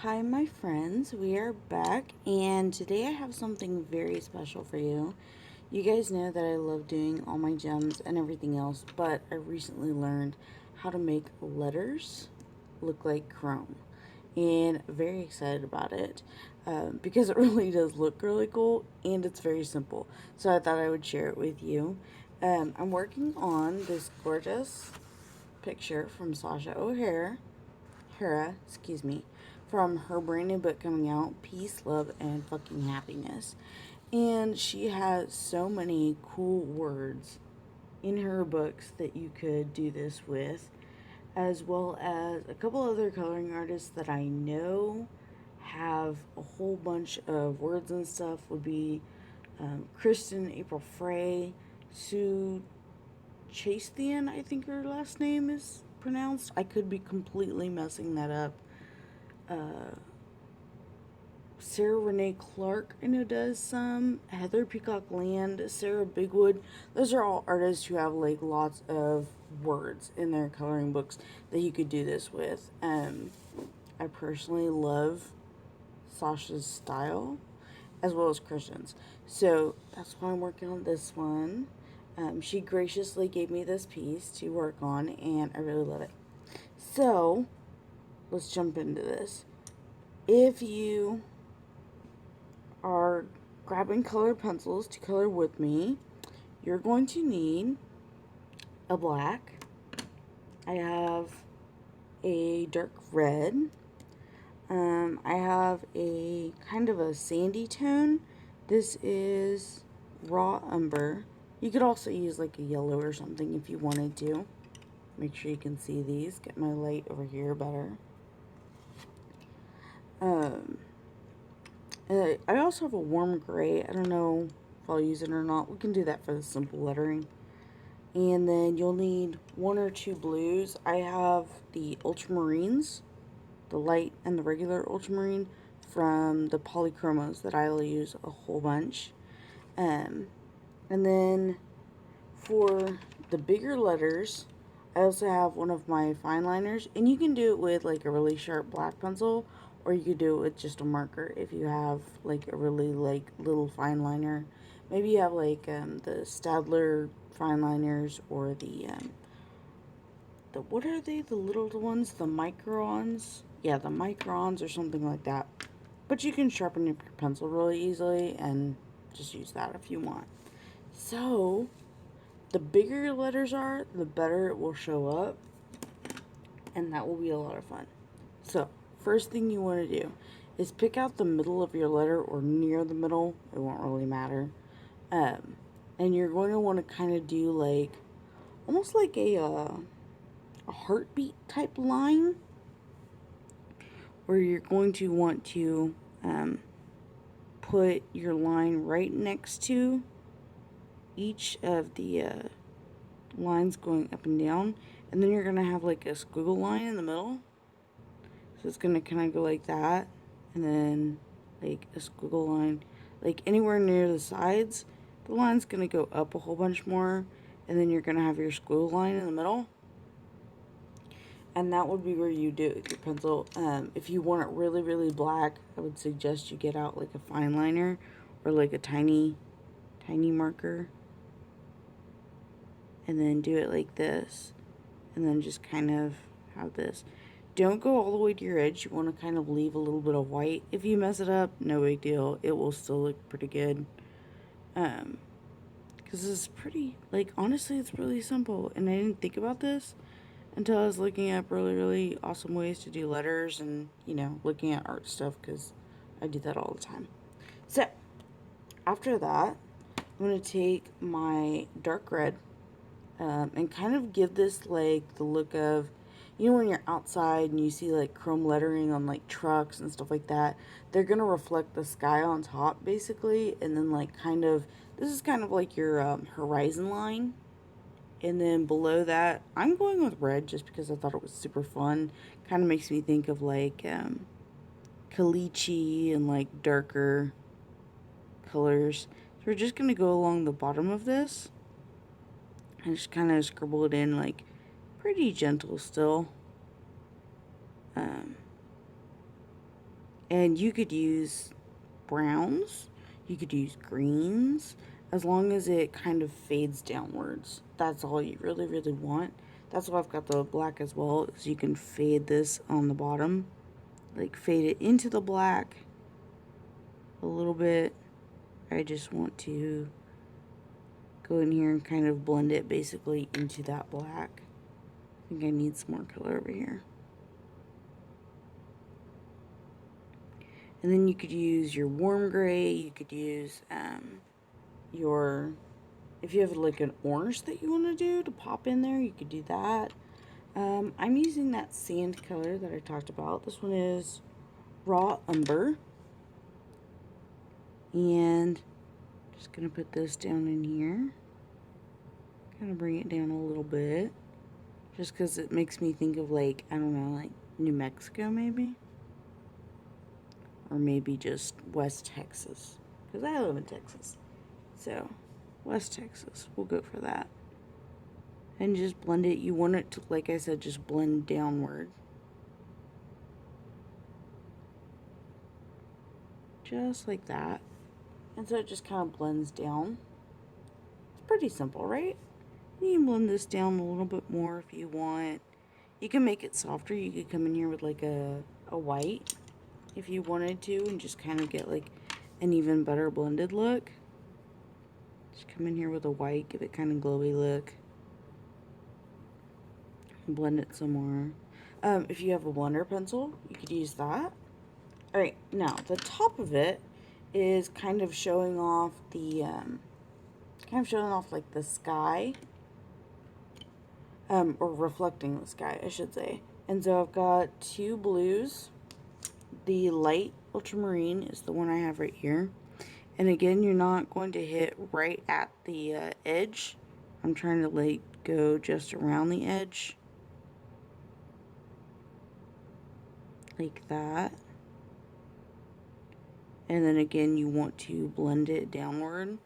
Hi, my friends. We are back, and today I have something very special for you. You guys know that I love doing all my gems and everything else, but I recently learned how to make letters look like chrome, and very excited about it because it really does look really cool and it's very simple. So I thought I would share it with you. I'm working on this gorgeous picture from Sasha Hera, excuse me, from her brand new book coming out, Peace, Love, and Fucking Happiness. And she has so many cool words in her books that you could do this with, as well as a couple other coloring artists that I know have a whole bunch of words and stuff would be Kristen, April Frey, Sue Chastian, I think her last name is pronounced. I could be completely messing that up. uh, Sarah Renee Clark, I know, does some. Heather Peacock Land, Sarah Bigwood. Those are all artists who have like lots of words in their coloring books that you could do this with. I personally love Sasha's style as well as Christian's. So that's why I'm working on this one. She graciously gave me this piece to work on, and I really love it. So let's jump into this. If you are grabbing colored pencils to color with me, you're going to need a black. I have a dark red. I have a kind of a sandy tone. This is raw umber. You could also use like a yellow or something if you wanted to. Make sure you can see these. Get my light over here better. Um, I also have a warm gray. I don't know if I'll use it or not. We can do that for the simple lettering. And then you'll need one or two blues. I have the ultramarines, the light and the regular ultramarine from the polychromos that I'll use a whole bunch. Um, and then for the bigger letters, I also have one of my fine liners. And you can do it with like a really sharp black pencil, or you could do it with just a marker if you have like a really like little fine liner. Maybe you have like the Stadler fine liners, or the what are they? The little ones, the microns. Yeah, the microns or something like that. But you can sharpen your pencil really easily and just use that if you want. So, the bigger your letters are, the better it will show up, and that will be a lot of fun. So, first thing you want to do is pick out the middle of your letter or near the middle. It won't really matter. Um, and you're going to want to kind of do like almost like a heartbeat type line, where you're going to want to put your line right next to each of the lines going up and down, and then you're going to have like a squiggle line in the middle. So it's going to kind of go like that, and then like a squiggle line like anywhere near the sides. The line's going to go up a whole bunch more, and then you're going to have your squiggle line in the middle. And that would be where you do it with your pencil. If you want it really, really black, I would suggest you get out like a fine liner or like a tiny, tiny marker. And then do it like this. And then just kind of have this. Don't go all the way to your edge. You want to kind of leave a little bit of white. If you mess it up, no big deal. It will still look pretty good. Because it's pretty, like, honestly, it's really simple. And I didn't think about this until I was looking up really, really awesome ways to do letters and, looking at art stuff, because I do that all the time. So, after that, I'm going to take my dark red and kind of give this, like, the look of, when you're outside and you see, like, chrome lettering on, like, trucks and stuff like that, they're going to reflect the sky on top, basically, and then, like, this is kind of like your horizon line. And then below that, I'm going with red just because I thought it was super fun. Kind of makes me think of like caliche and like darker colors. So we're just going to go along the bottom of this and just kind of scribble it in like pretty gentle still. Um, And you could use browns, you could use greens, as long as it kind of fades downwards. That's all you really, really want. That's why I've got the black as well, is you can fade this on the bottom. Like fade it into the black a little bit. I just want to go in here and kind of blend it basically into that black. I think I need some more color over here. And then you could use your warm gray, you could use your, if you have like an orange that you want to do to pop in there, you could do that. I'm using that sand color that I talked about. This one is Raw Umber. And just going to put this down in here. Kind of bring it down a little bit. Just because it makes me think of like, I don't know, like New Mexico maybe? Or maybe just West Texas. Because I live in Texas. So, West Texas. We'll go for that. And just blend it. You want it to, like I said, just blend downward. Just like that. And so it just kind of blends down. It's pretty simple, right? You can blend this down a little bit more if you want. You can make it softer. You could come in here with like a white if you wanted to and just kind of get like an even better blended look. Just come in here with a white, give it kind of glowy look. Blend it some more. If you have a blender pencil, you could use that. Alright, now the top of it is kind of showing off the, like the sky. Or reflecting the sky, I should say. And so I've got two blues. The light ultramarine is the one I have right here. And again, you're not going to hit right at the edge. I'm trying to like go just around the edge. Like that. And then again, you want to blend it downward.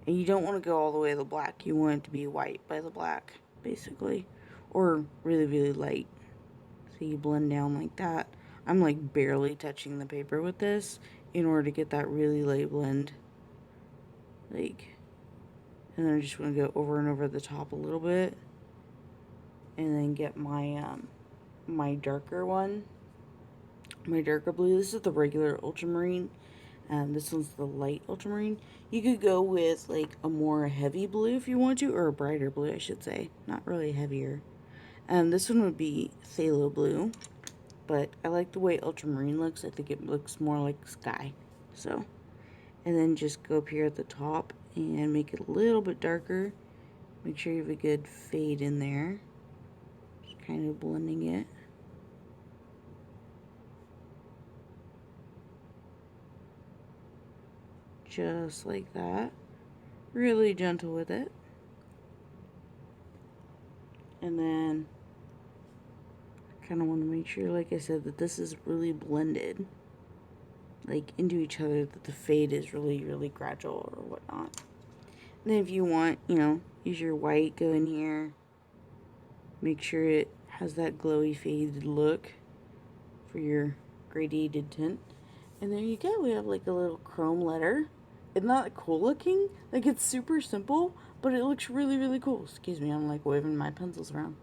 And you don't want to go all the way to the black. You want it to be white by the black, basically. Or really, really light. So you blend down like that. I'm like barely touching the paper with this in order to get that really light blend. Like, and then I just want to go over and over the top a little bit. And then get my, my darker one. My darker blue. This is the regular ultramarine. This one's the light ultramarine. You could go with like a more heavy blue if you want to, or a brighter blue, I should say. Not really heavier. This one would be phthalo blue. But I like the way ultramarine looks. I think it looks more like sky. So, and then just go up here at the top and make it a little bit darker. Make sure you have a good fade in there. Just kind of blending it. Just like that. Really gentle with it. And then kind of want to make sure, like I said, that this is really blended like into each other, that the fade is really, really gradual or whatnot. And then if you want, you know, use your white, go in here, make sure it has that glowy faded look for your gradiated tint. And there you go, we have like a little chrome letter. It's not cool looking, like it's super simple, but it looks really, really cool. Excuse me, I'm like waving my pencils around.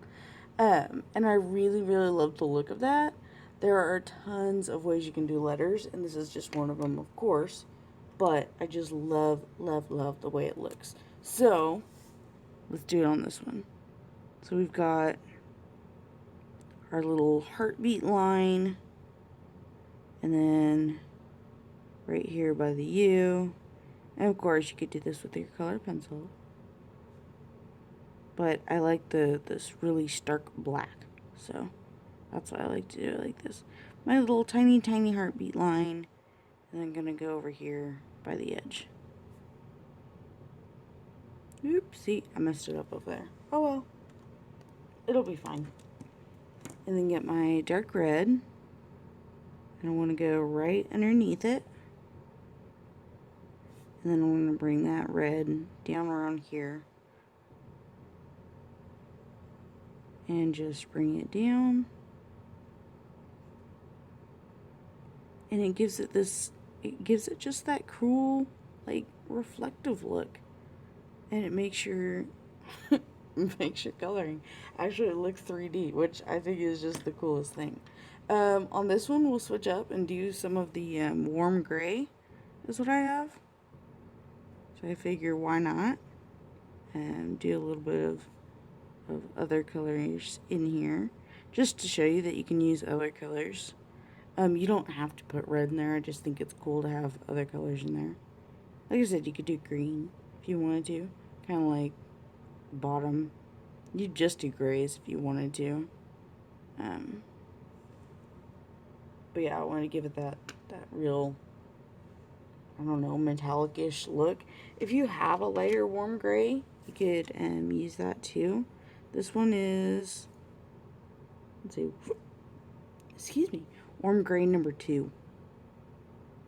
And I really, really love the look of that. There are tons of ways you can do letters, and this is just one of them, of course. But I just love, love, love the way it looks. So, let's do it on this one. So we've got our little heartbeat line. And then right here by the U. And of course, you could do this with your colored pencil. But I like this really stark black. So, that's why I like to do it like this. My little tiny, tiny heartbeat line. And I'm going to go over here by the edge. Oopsie, I messed it up over there. Oh well. It'll be fine. And then get my dark red. And I want to go right underneath it. And then I'm going to bring that red down around here. And just bring it down. And it gives it this, it gives it just that cool, like, reflective look. And it makes your, makes your coloring actually look 3D, which I think is just the coolest thing. On this one, we'll switch up and do some of the warm gray, is what I have. So I figure, why not? And do a little bit of other colors in here, just to show you that you can use other colors. You don't have to put red in there. I just think it's cool to have other colors in there. Like I said, you could do green if you wanted to. Kind of like bottom. You'd just do grays if you wanted to. But yeah, I want to give it that real, I don't know, metallic-ish look. If you have a lighter warm gray, you could use that too. This one is, let's see, excuse me, warm gray number 2.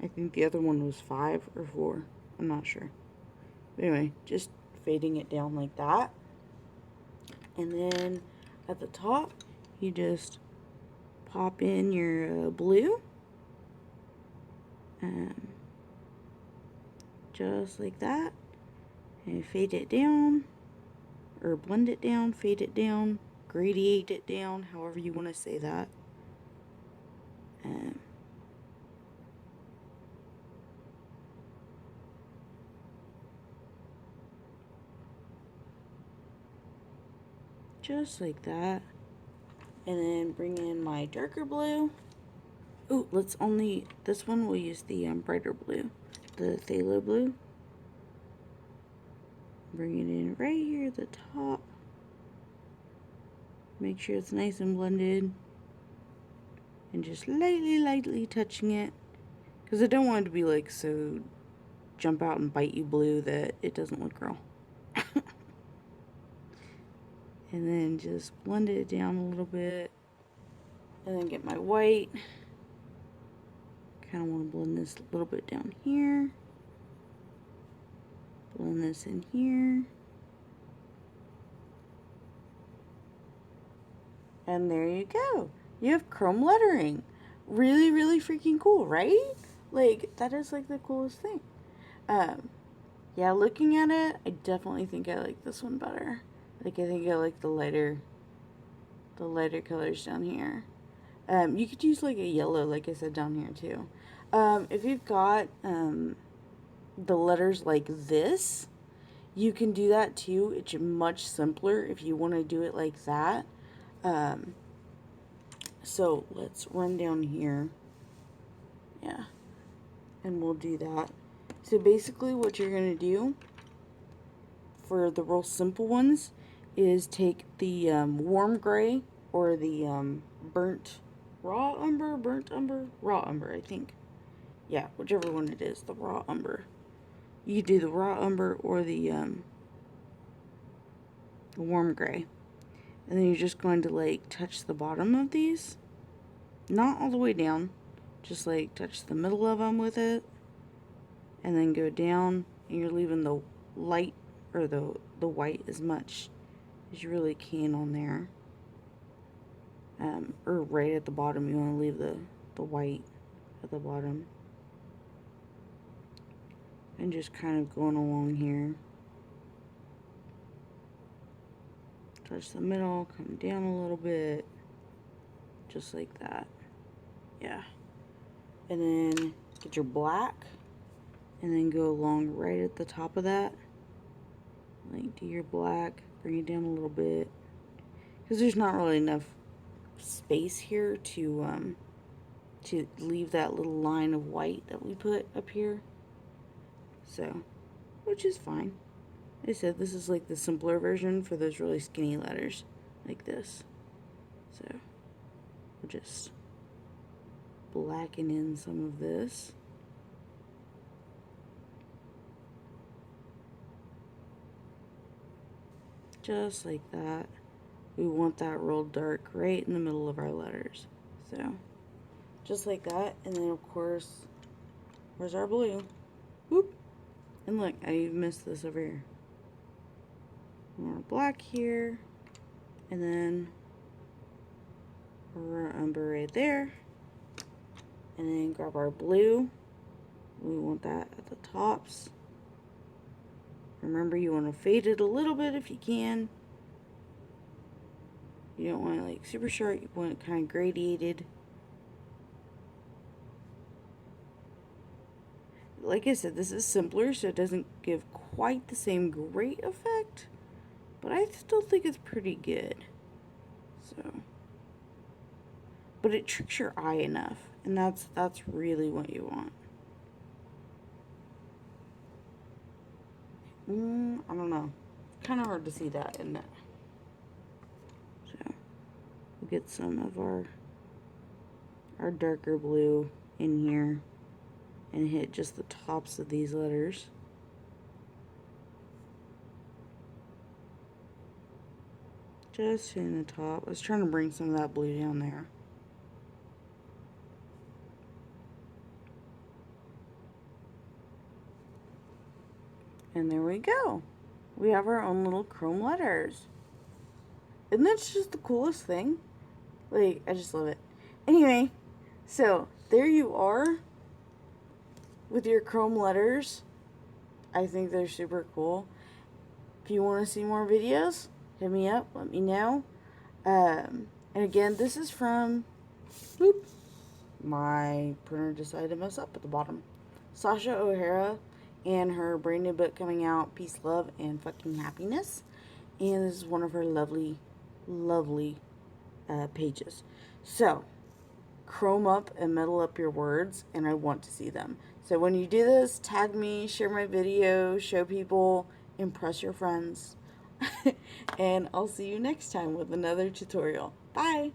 I think the other one was 5 or 4. I'm not sure. But anyway, just fading it down like that. And then at the top, you just pop in your blue. Just like that. And fade it down. Or blend it down, fade it down, gradiate it down, however you want to say that. Just like that. And then bring in my darker blue. Oh, this one we'll use the brighter blue, the phthalo blue. Bring it in right here at the top. Make sure it's nice and blended. And just lightly touching it. Because I don't want it to be like so jump out and bite you blue that it doesn't look real. And then just blend it down a little bit. And then get my white. Kind of want to blend this a little bit down here. Blend this in here. And there you go. You have chrome lettering. Really, really freaking cool, right? Like, that is like the coolest thing. Yeah, looking at it, I definitely think I like this one better. Like, I think I like the lighter colors down here. You could use like a yellow, like I said, down here too. If you've got the letters like this, you can do that too. It's much simpler if you want to do it like that. So let's run down here. Yeah, and we'll do that. So basically what you're going to do for the real simple ones is take the warm gray or the raw umber, I think. Yeah, whichever one it is, the raw umber. You do the raw umber or the warm gray. And then you're just going to like touch the bottom of these. Not all the way down. Just like touch the middle of them with it. And then go down, and you're leaving the light or the white as much as you really can on there. Or right at the bottom, you want to leave the white at the bottom. And just kind of going along here. Touch the middle, come down a little bit. Just like that. Yeah. And then get your black. And then go along right at the top of that. Like, do your black. Bring it down a little bit. Because there's not really enough space here to leave that little line of white that we put up here. So, which is fine. Like I said, this is like the simpler version for those really skinny letters. Like this. So, we'll just blacken in some of this. Just like that. We want that real dark right in the middle of our letters. So, just like that. And then, of course, where's our blue? Whoop. And look, I even missed this over here. More black here. And then our umber right there. And then grab our blue. We want that at the tops. Remember, you want to fade it a little bit if you can. You don't want it like super sharp, you want it kind of gradiated. Like I said, this is simpler, so it doesn't give quite the same great effect, but I still think it's pretty good. So, but it tricks your eye enough, and that's really what you want. I don't know. Kind of hard to see that, isn't it? So, we'll get some of our darker blue in here and hit just the tops of these letters. Just hitting the top. I was trying to bring some of that blue down there. And there we go. We have our own little chrome letters. And that's just the coolest thing. Like, I just love it. Anyway, so there you are with your chrome letters. I think they're super cool. If you want to see more videos, hit me up, let me know. And again, this is from, my printer decided to mess up at the bottom. Sasha O'Hara and her brand new book coming out, Peace, Love, and Fucking Happiness. And this is one of her lovely, lovely pages. So, chrome up and metal up your words, and I want to see them. So when you do this, tag me, share my video, show people, impress your friends. And I'll see you next time with another tutorial. Bye!